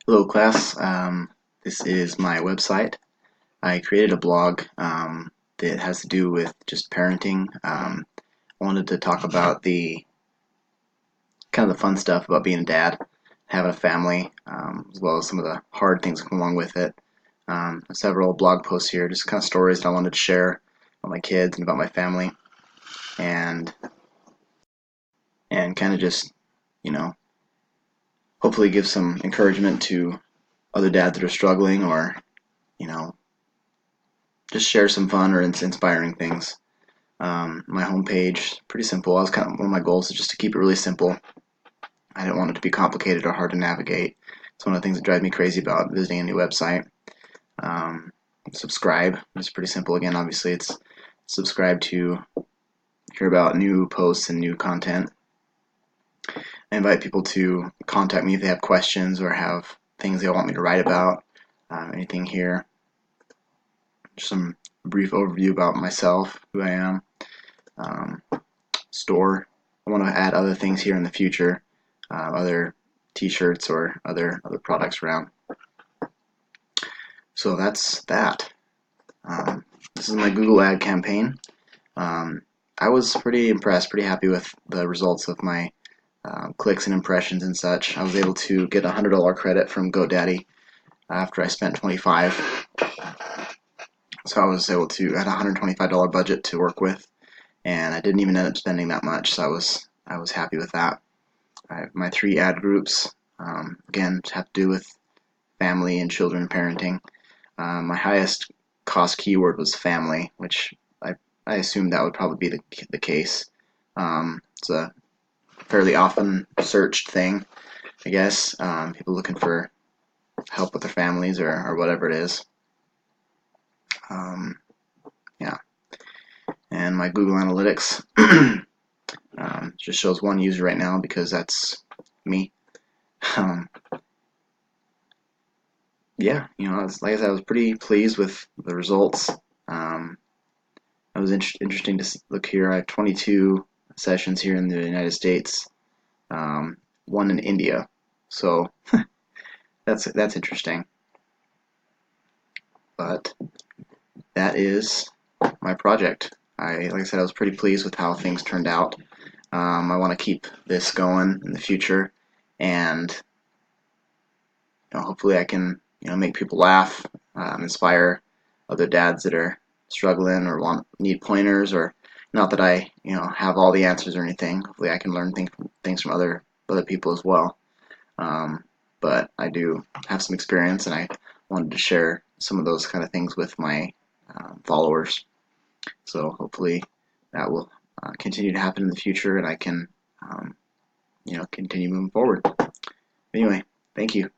Hello class, this is my website. I created a blog that has to do with just parenting. I wanted to talk about the kind of the fun stuff about being a dad, having a family, as well as some of the hard things that come along with it. Several blog posts here, just kind of stories that I wanted to share about my kids and about my family, and kind of just, you know, hopefully give some encouragement to other dads that are struggling, or you know, just share some fun or inspiring things. My homepage, pretty simple. I was kind of one of my goals is just to keep it really simple. I didn't want it to be complicated or hard to navigate. It's one of the things that drives me crazy about visiting a new website. Um, Subscribe. It's pretty simple. Again, obviously, it's subscribe to hear about new posts and new content. I invite people to contact me if they have questions or have things they want me to write about. Anything here. Just some brief overview about myself, who I am. Um, Store. I want to add other things here in the future, other T-shirts or other products around. So that's that. This is my Google ad campaign. I was pretty impressed, pretty happy with the results of my clicks and impressions and such. I was able to get a $100 credit from GoDaddy after I spent 25. So I was able to had a $125 budget to work with, and I didn't even end up spending that much. So I was happy with that. I have my 3 ad groups. Again, have to do with family and children parenting. My highest cost keyword was family, which I assumed that would probably be the case. It's a fairly often searched thing, I guess. People looking for help with their families or whatever it is. Yeah. And my Google Analytics just shows one user right now because that's me. Um, yeah, like I said, I was pretty pleased with the results. It was interesting to look here. I have 22 sessions here in the United States, one in India, so that's interesting. But that is my project. Like I said, I was pretty pleased with how things turned out. I want to keep this going in the future, and hopefully I can make people laugh, inspire other dads that are struggling or need pointers, or not that I have all the answers or anything. Hopefully I can learn things from other people as well. But I do have some experience, and I wanted to share some of those kind of things with my followers. So hopefully that will continue to happen in the future, and I can continue moving forward. Anyway, thank you.